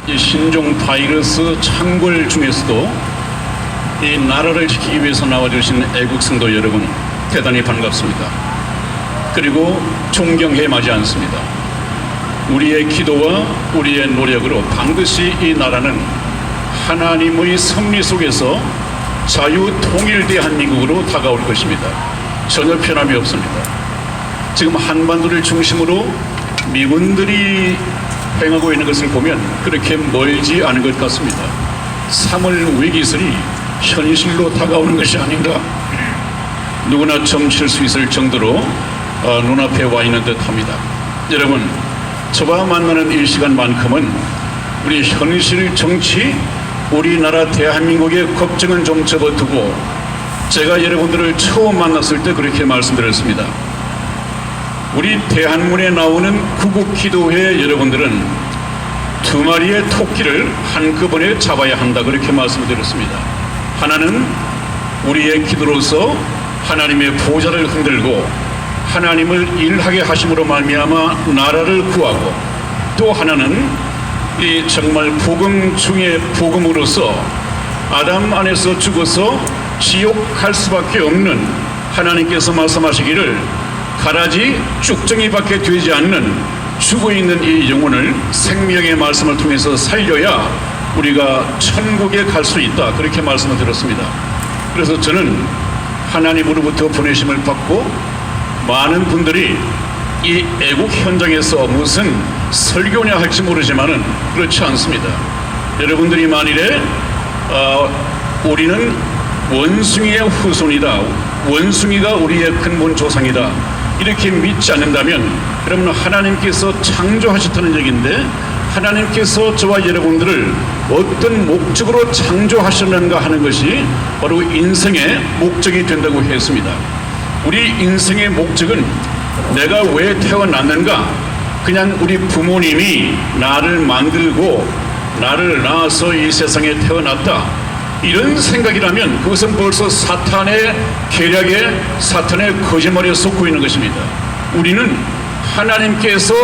이 신종 바이러스 창궐 중에서도 이 나라를 지키기 위해서 나와주신 애국 성도 여러분, 대단히 반갑습니다. 그리고 존경해 마지 않습니다. 우리의 기도와 우리의 노력으로 반드시 이 나라는 하나님의 섭리 속에서 자유 통일 대한민국으로 다가올 것입니다. 전혀 변함이 없습니다. 지금 한반도를 중심으로 미군들이 행하고 있는 것을 보면 그렇게 멀지 않은 것 같습니다. 3월 위기설이 현실로 다가오는 것이 아닌가, 누구나 점칠 수 있을 정도로 눈앞에 와 있는 듯합니다. 여러분, 저와 만나는 이 시간만큼은 우리 현실 정치, 우리나라 대한민국의 걱정은 좀 접어두고, 제가 여러분들을 처음 만났을 때 그렇게 말씀드렸습니다. 우리 대한문에 나오는 구국기도회 여러분들은 두 마리의 토끼를 한꺼번에 잡아야 한다, 그렇게 말씀드렸습니다. 하나는 우리의 기도로서 하나님의 보좌를 흔들고 하나님을 일하게 하심으로 말미암아 나라를 구하고, 또 하나는 이 정말 복음 중에 복음으로서 아담 안에서 죽어서 지옥 갈 수밖에 없는, 하나님께서 말씀하시기를 가라지 쭉정이밖에 되지 않는 죽어있는 이 영혼을 생명의 말씀을 통해서 살려야 우리가 천국에 갈 수 있다, 그렇게 말씀을 드렸습니다. 그래서 저는 하나님으로부터 보내심을 받고 많은 분들이 이 애국 현장에서 무슨 설교냐 할지 모르지만은 그렇지 않습니다. 여러분들이 만일에 우리는 원숭이의 후손이다, 원숭이가 우리의 근본 조상이다, 이렇게 믿지 않는다면, 여러분, 하나님께서 창조하셨다는 얘기인데 하나님께서 저와 여러분들을 어떤 목적으로 창조하셨는가 하는 것이 바로 인생의 목적이 된다고 했습니다. 우리 인생의 목적은 내가 왜 태어났는가, 그냥 우리 부모님이 나를 만들고 나를 낳아서 이 세상에 태어났다, 이런 생각이라면 그것은 벌써 사탄의 계략에, 사탄의 거짓말에 속고 있는 것입니다. 우리는 하나님께서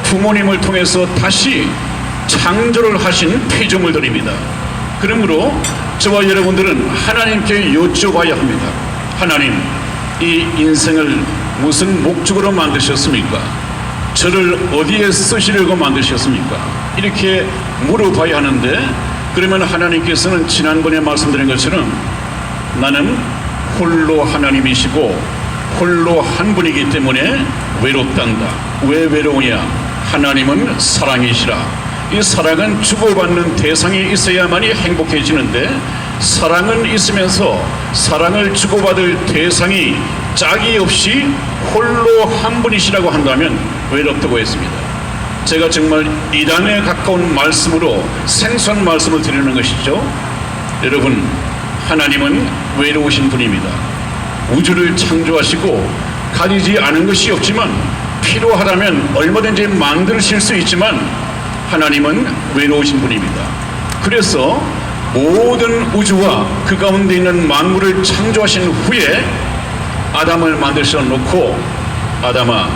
부모님을 통해서 다시 창조를 하신 피조물들입니다. 그러므로 저와 여러분들은 하나님께 여쭤봐야 합니다. 하나님, 이 인생을 무슨 목적으로 만드셨습니까? 저를 어디에 쓰시려고 만드셨습니까? 이렇게 물어봐야 하는데, 그러면 하나님께서는 지난번에 말씀드린 것처럼 나는 홀로 하나님이시고 홀로 한 분이기 때문에 외롭단다. 왜 외로우냐? 하나님은 사랑이시라. 이 사랑은 주고받는 대상이 있어야만이 행복해지는데, 사랑은 있으면서 사랑을 주고받을 대상이 짝이 없이 홀로 한 분이시라고 한다면 외롭다고 했습니다. 제가 정말 이단에 가까운 말씀으로 생소한 말씀을 드리는 것이죠. 여러분, 하나님은 외로우신 분입니다. 우주를 창조하시고 가리지 않은 것이 없지만 필요하다면 얼마든지 만드실 수 있지만 하나님은 외로우신 분입니다. 그래서 모든 우주와 그 가운데 있는 만물을 창조하신 후에 아담을 만드셔 놓고, 아담아,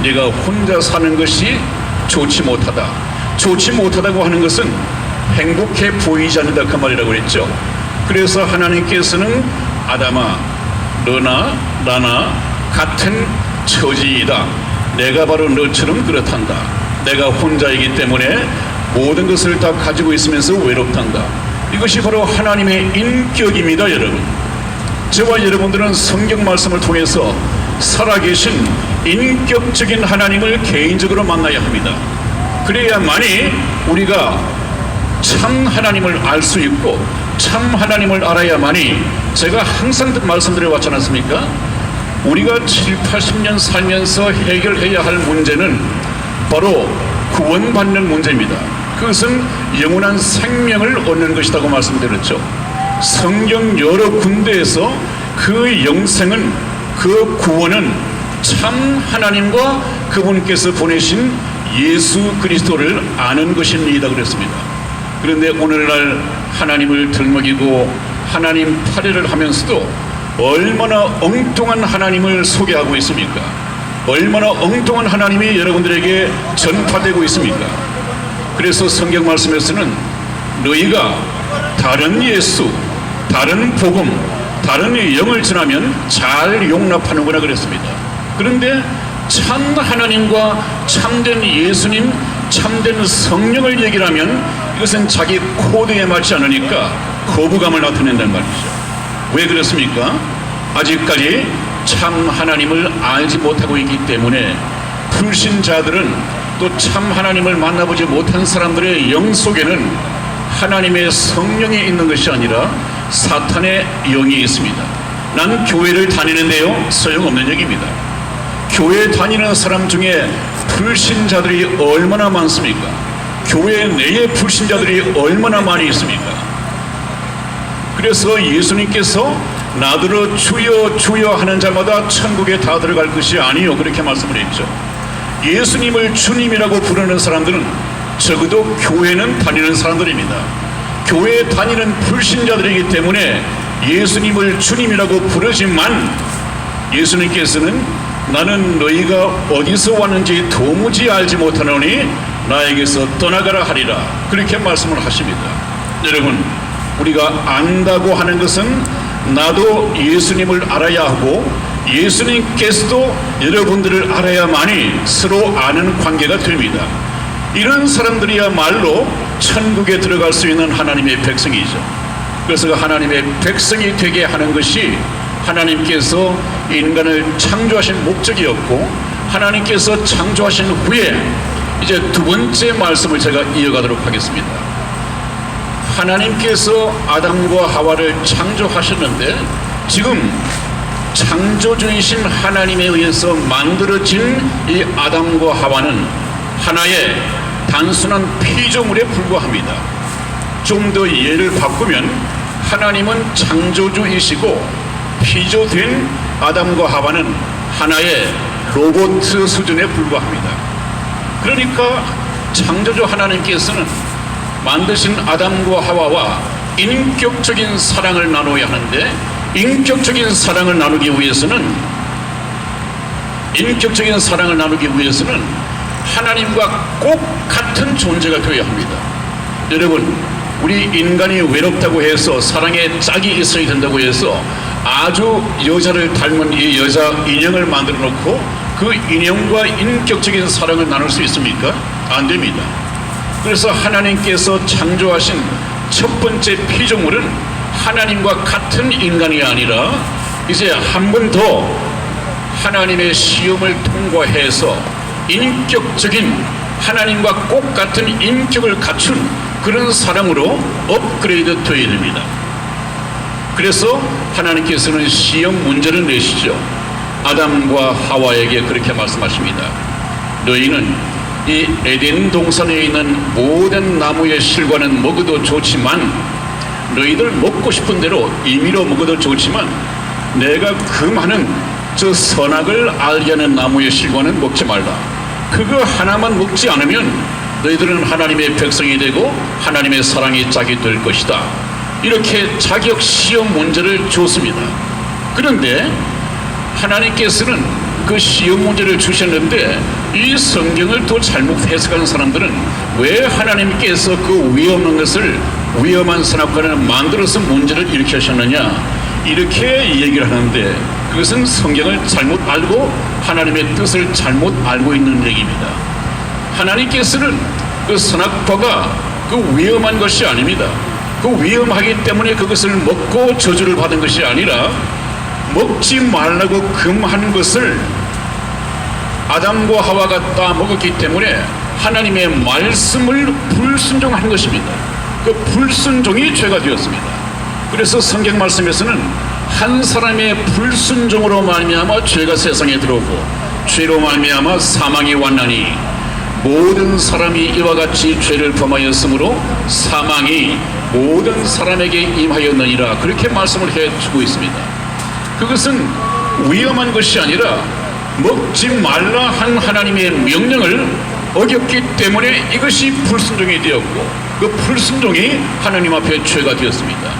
네가 혼자 사는 것이 좋지 못하다. 좋지 못하다고 하는 것은 행복해 보이지 않는다, 그 말이라고 했죠. 그래서 하나님께서는 아담아, 너나 나나 같은 처지이다. 내가 바로 너처럼 그렇단다. 내가 혼자이기 때문에 모든 것을 다 가지고 있으면서 외롭단다. 이것이 바로 하나님의 인격입니다. 여러분, 저와 여러분들은 성경 말씀을 통해서 살아계신 인격적인 하나님을 개인적으로 만나야 합니다. 그래야만이 우리가 참 하나님을 알 수 있고, 참 하나님을 알아야만이, 제가 항상 말씀드려 왔지 않습니까? 우리가 7, 80년 살면서 해결해야 할 문제는 바로 구원받는 문제입니다. 그것은 영원한 생명을 얻는 것이라고 말씀드렸죠. 성경 여러 군데에서 그 영생은, 그 구원은 참 하나님과 그분께서 보내신 예수 그리스도를 아는 것입니다, 그랬습니다. 그런데 오늘날 하나님을 들먹이고 하나님 탈의를 하면서도 얼마나 엉뚱한 하나님을 소개하고 있습니까? 얼마나 엉뚱한 하나님이 여러분들에게 전파되고 있습니까? 그래서 성경 말씀에서는 너희가 다른 예수, 다른 복음, 다른 영을 전하면 잘 용납하는구나 그랬습니다. 그런데 참 하나님과 참된 예수님, 참된 성령을 얘기를 하면 이것은 자기 코드에 맞지 않으니까 거부감을 나타낸다는 말이죠. 왜 그렇습니까? 아직까지 참 하나님을 알지 못하고 있기 때문에 불신자들은 또 참 하나님을 만나보지 못한 사람들의 영 속에는 하나님의 성령이 있는 것이 아니라 사탄의 영이 있습니다. 난 교회를 다니는데요, 소용없는 얘기입니다. 교회 다니는 사람 중에 불신자들이 얼마나 많습니까? 교회 내에 불신자들이 얼마나 많이 있습니까? 그래서 예수님께서 나더러 주여 주여 하는 자마다 천국에 다 들어갈 것이 아니요, 그렇게 말씀을 했죠. 예수님을 주님이라고 부르는 사람들은 적어도 교회는 다니는 사람들입니다. 교회에 다니는 불신자들이기 때문에 예수님을 주님이라고 부르지만 예수님께서는 나는 너희가 어디서 왔는지 도무지 알지 못하노니 나에게서 떠나가라 하리라, 그렇게 말씀을 하십니다. 여러분, 우리가 안다고 하는 것은 나도 예수님을 알아야 하고 예수님께서도 여러분들을 알아야만이 서로 아는 관계가 됩니다. 이런 사람들이야말로 천국에 들어갈 수 있는 하나님의 백성이죠. 그래서 하나님의 백성이 되게 하는 것이 하나님께서 인간을 창조하신 목적이었고, 하나님께서 창조하신 후에 이제 두 번째 말씀을 제가 이어가도록 하겠습니다. 하나님께서 아담과 하와를 창조하셨는데 지금 창조주이신 하나님에 의해서 만들어진 이 아담과 하와는 하나의 단순한 피조물에 불과합니다. 좀 더 예를 바꾸면 하나님은 창조주이시고 피조된 아담과 하와는 하나의 로봇 수준에 불과합니다. 그러니까 창조주 하나님께서는 만드신 아담과 하와와 인격적인 사랑을 나눠야 하는데, 인격적인 사랑을 나누기 위해서는 하나님과 꼭 같은 존재가 되어야 합니다. 여러분, 우리 인간이 외롭다고 해서 사랑에 짝이 있어야 된다고 해서 아주 여자를 닮은 이 여자 인형을 만들어 놓고 그 인형과 인격적인 사랑을 나눌 수 있습니까? 안 됩니다. 그래서 하나님께서 창조하신 첫 번째 피조물은 하나님과 같은 인간이 아니라 이제 한 번 더 하나님의 시험을 통과해서 인격적인 하나님과 꼭 같은 인격을 갖춘 그런 사람으로 업그레이드 되어야 됩니다. 그래서 하나님께서는 시험 문제를 내시죠. 아담과 하와에게 그렇게 말씀하십니다. 너희는 이 에덴 동산에 있는 모든 나무의 실과는 먹어도 좋지만, 너희들 먹고 싶은 대로 임의로 먹어도 좋지만 내가 금하는 저 선악을 알게 하는 나무의 실과는 먹지 말라. 그거 하나만 먹지 않으면 너희들은 하나님의 백성이 되고 하나님의 사랑의 짝이 될 것이다. 이렇게 자격 시험 문제를 줬습니다. 그런데 하나님께서는 그 시험 문제를 주셨는데 이 성경을 또 잘못 해석하는 사람들은 왜 하나님께서 그 위험한 선악과를 만들어서 문제를 일으키셨느냐, 이렇게 얘기를 하는데 그것은 성경을 잘못 알고 하나님의 뜻을 잘못 알고 있는 얘기입니다. 하나님께서는 그 선악과가 그 위험한 것이 아닙니다. 그 위험하기 때문에 그것을 먹고 저주를 받은 것이 아니라 먹지 말라고 금한 것을 아담과 하와가 따 먹었기 때문에 하나님의 말씀을 불순종한 것입니다. 그 불순종이 죄가 되었습니다. 그래서 성경 말씀에서는 한 사람의 불순종으로 말미암아 죄가 세상에 들어오고 죄로 말미암아 사망이 왔나니 모든 사람이 이와 같이 죄를 범하였으므로 사망이 모든 사람에게 임하였느니라, 그렇게 말씀을 해주고 있습니다. 그것은 위험한 것이 아니라 먹지 말라 한 하나님의 명령을 어겼기 때문에 이것이 불순종이 되었고, 그 불순종이 하나님 앞에 죄가 되었습니다.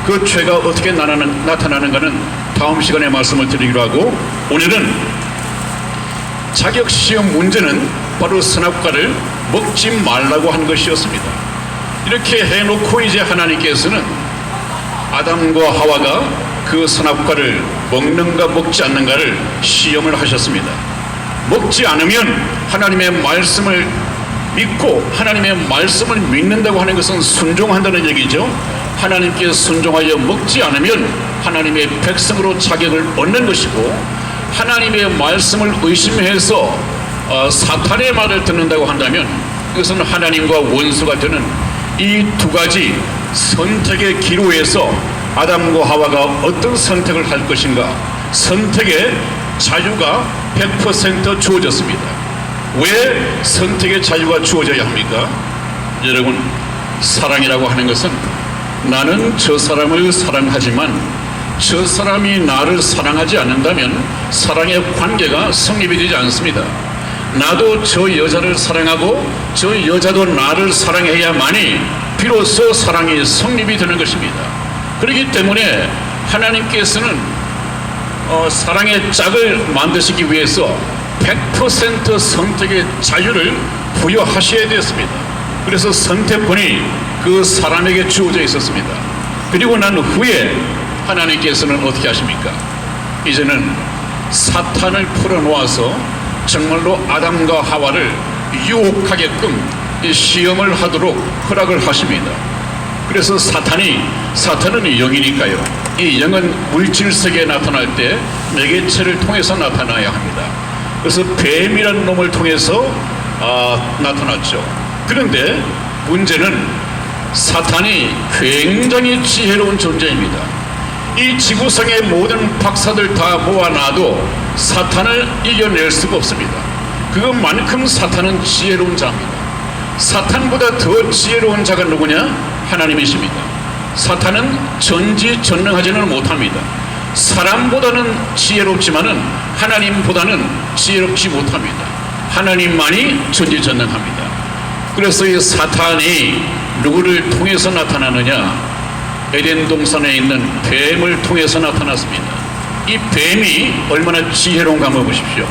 그 죄가 어떻게 나타나는가는 다음 시간에 말씀을 드리기로 하고, 오늘은 자격시험 문제는 바로 선악과를 먹지 말라고 한 것이었습니다. 이렇게 해놓고 이제 하나님께서는 아담과 하와가 그 선악과를 먹는가 먹지 않는가를 시험을 하셨습니다. 먹지 않으면 하나님의 말씀을 믿고 하나님의 말씀을 믿는다고 하는 것은 순종한다는 얘기죠. 하나님께 순종하여 먹지 않으면 하나님의 백성으로 자격을 얻는 것이고, 하나님의 말씀을 의심해서 사탄의 말을 듣는다고 한다면 그것은 하나님과 원수가 되는 이 두 가지 선택의 기로에서 아담과 하와가 어떤 선택을 할 것인가, 선택의 자유가 100% 주어졌습니다. 왜 선택의 자유가 주어져야 합니까? 여러분, 사랑이라고 하는 것은 나는 저 사람을 사랑하지만 저 사람이 나를 사랑하지 않는다면 사랑의 관계가 성립이 되지 않습니다. 나도 저 여자를 사랑하고 저 여자도 나를 사랑해야만이 비로소 사랑이 성립이 되는 것입니다. 그렇기 때문에 하나님께서는 사랑의 짝을 만드시기 위해서 100% 선택의 자유를 부여하셔야 되었습니다. 그래서 선택권이 그 사람에게 주어져 있었습니다. 그리고 난 후에 하나님께서는 어떻게 하십니까? 이제는 사탄을 풀어놓아서 정말로 아담과 하와를 유혹하게끔 시험을 하도록 허락을 하십니다. 그래서 사탄은 영이니까요. 이 영은 물질 세계에 나타날 때 매개체를 통해서 나타나야 합니다. 그래서 뱀이라는 놈을 통해서 나타났죠. 그런데 문제는 사탄이 굉장히 지혜로운 존재입니다. 이 지구상의 모든 박사들 다 모아놔도 사탄을 이겨낼 수가 없습니다. 그것만큼 사탄은 지혜로운 자입니다. 사탄보다 더 지혜로운 자가 누구냐? 하나님이십니다. 사탄은 전지전능하지는 못합니다. 사람보다는 지혜롭지만은 하나님보다는 지혜롭지 못합니다. 하나님만이 전지전능합니다. 그래서 이 사탄이 누구를 통해서 나타나느냐? 에덴 동산에 있는 뱀을 통해서 나타났습니다. 이 뱀이 얼마나 지혜로운가 한번 보십시오.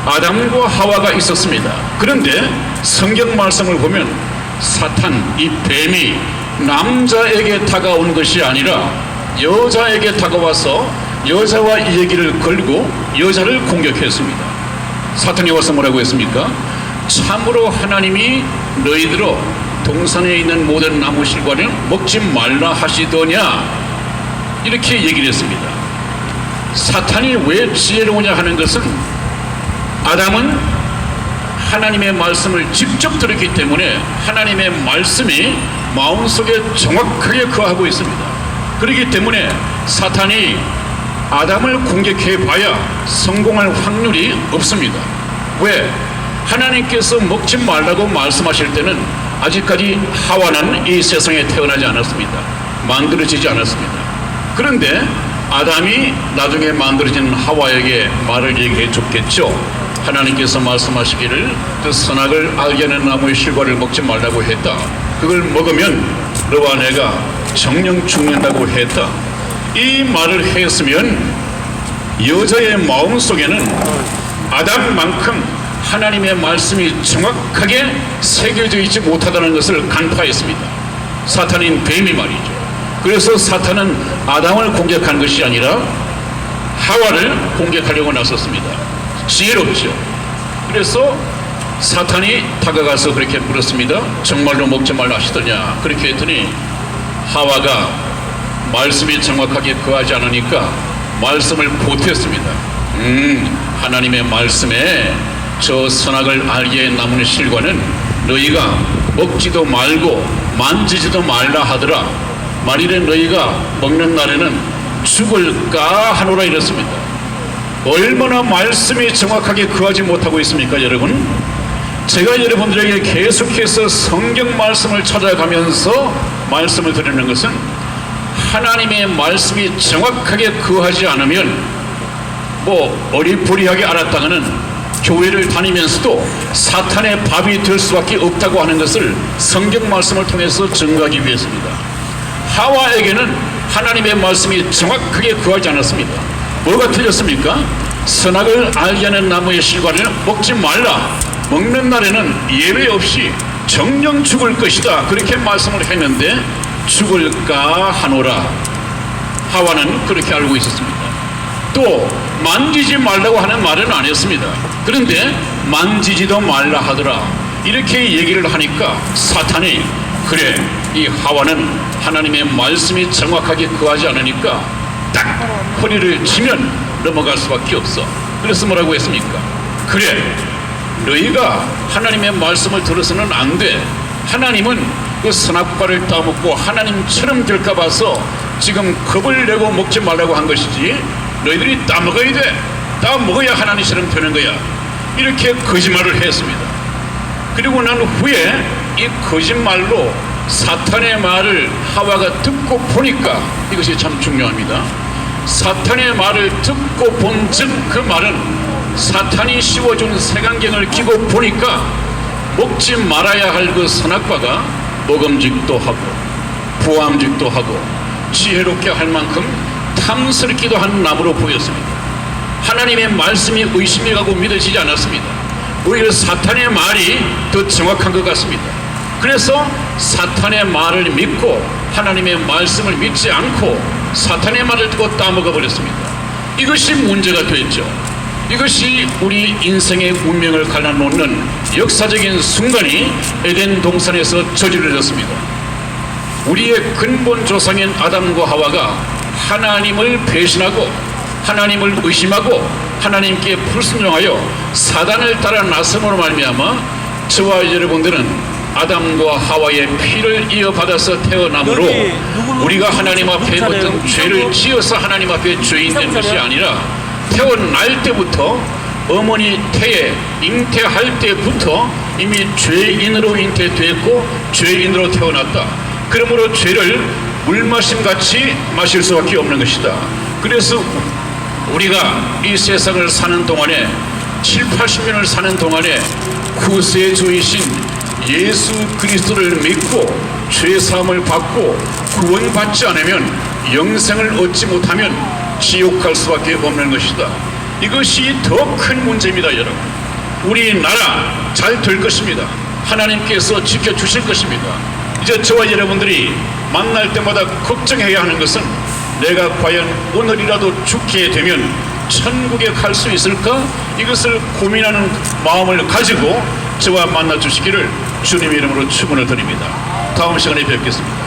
아담과 하와가 있었습니다. 그런데 성경 말씀을 보면 사탄, 이 뱀이 남자에게 다가온 것이 아니라 여자에게 다가와서 여자와 이 얘기를 걸고 여자를 공격했습니다. 사탄이 와서 뭐라고 했습니까? 참으로 하나님이 너희들어 동산에 있는 모든 나무 실과를 먹지 말라 하시더냐, 이렇게 얘기를 했습니다. 사탄이 왜 지혜로우냐 하는 것은 아담은 하나님의 말씀을 직접 들었기 때문에 하나님의 말씀이 마음속에 정확하게 거하고 있습니다. 그렇기 때문에 사탄이 아담을 공격해 봐야 성공할 확률이 없습니다. 왜? 하나님께서 먹지 말라고 말씀하실 때는 아직까지 하와는 이 세상에 태어나지 않았습니다. 만들어지지 않았습니다. 그런데 아담이 나중에 만들어진 하와에게 말을 얘기해 줬겠죠. 하나님께서 말씀하시기를 그 선악을 알게 하는 나무의 실과를 먹지 말라고 했다. 그걸 먹으면 너와 내가 정령 죽는다고 했다. 이 말을 했으면 여자의 마음속에는 아담만큼 하나님의 말씀이 정확하게 새겨져 있지 못하다는 것을 간파했습니다. 사탄인 뱀이 말이죠. 그래서 사탄은 아담을 공격한 것이 아니라 하와를 공격하려고 나섰습니다. 지혜롭죠. 그래서 사탄이 다가가서 그렇게 물었습니다. 정말로 먹지 말라 하시더냐? 그렇게 했더니 하와가 말씀이 정확하게 거하지 않으니까 말씀을 보탰습니다. 하나님의 말씀에 저 선악을 알게 남은 실과는 너희가 먹지도 말고 만지지도 말라 하더라. 만일에 너희가 먹는 날에는 죽을까 하노라 이랬습니다. 얼마나 말씀이 정확하게 거하지 못하고 있습니까, 여러분? 제가 여러분들에게 계속해서 성경 말씀을 찾아가면서 말씀을 드리는 것은 하나님의 말씀이 정확하게 거하지 않으면 어리부리하게 알았다가는 교회를 다니면서도 사탄의 밥이 될 수밖에 없다고 하는 것을 성경 말씀을 통해서 증거하기 위해서입니다. 하와에게는 하나님의 말씀이 정확하게 거하지 않았습니다. 뭐가 틀렸습니까? 선악을 알게 하는 나무의 실과를 먹지 말라. 먹는 날에는 예외 없이 정령 죽을 것이다, 그렇게 말씀을 했는데 죽을까 하노라. 하와는 그렇게 알고 있었습니다. 또 만지지 말라고 하는 말은 안 했습니다. 그런데 만지지도 말라 하더라, 이렇게 얘기를 하니까 사탄이, 그래, 이 하와는 하나님의 말씀이 정확하게 거하지 않으니까 딱 허리를 치면 넘어갈 수밖에 없어. 그래서 뭐라고 했습니까? 그래, 너희가 하나님의 말씀을 들어서는 안 돼. 하나님은 그 선악과를 따먹고 하나님처럼 될까 봐서 지금 겁을 내고 먹지 말라고 한 것이지, 너희들이 따먹어야 돼. 따먹어야 하나님처럼 되는 거야. 이렇게 거짓말을 했습니다. 그리고 난 후에 이 거짓말로 사탄의 말을 하와가 듣고 보니까, 이것이 참 중요합니다. 사탄의 말을 듣고 본즉 그 말은 사탄이 씌워준 색안경을 끼고 보니까 먹지 말아야 할 그 선악과가 먹음직도 하고 부함직도 하고 지혜롭게 할 만큼 탐스럽기도 한 나무로 보였습니다. 하나님의 말씀이 의심이 가고 믿어지지 않았습니다. 오히려 사탄의 말이 더 정확한 것 같습니다. 그래서 사탄의 말을 믿고 하나님의 말씀을 믿지 않고 사탄의 말을 듣고 따먹어 버렸습니다. 이것이 문제가 됐죠. 이것이 우리 인생의 운명을 갈라놓는 역사적인 순간이 에덴 동산에서 저지러졌습니다. 우리의 근본 조상인 아담과 하와가 하나님을 배신하고 하나님을 의심하고 하나님께 불순종하여 사단을 따라 나섬으로 말미암아 저와 여러분들은 아담과 하와의 피를 이어받아서 태어남으로 우리가 하나님 앞에 어떤 죄를 지어서 하나님 앞에 죄인 된 것이 아니라 태어날 때부터 어머니 태에 잉태할 때부터 이미 죄인으로 잉태됐고 죄인으로 태어났다. 그러므로 죄를 물마심같이 마실 수밖에 없는 것이다. 그래서 우리가 이 세상을 사는 동안에 7, 80년을 사는 동안에 구세주이신 예수 그리스도를 믿고 죄사함을 받고 구원받지 않으면, 영생을 얻지 못하면 지옥 갈 수밖에 없는 것이다. 이것이 더 큰 문제입니다. 여러분, 우리나라 잘 될 것입니다. 하나님께서 지켜주실 것입니다. 이제 저와 여러분들이 만날 때마다 걱정해야 하는 것은 내가 과연 오늘이라도 죽게 되면 천국에 갈 수 있을까? 이것을 고민하는 마음을 가지고 저와 만나 주시기를 주님의 이름으로 축원을 드립니다. 다음 시간에 뵙겠습니다.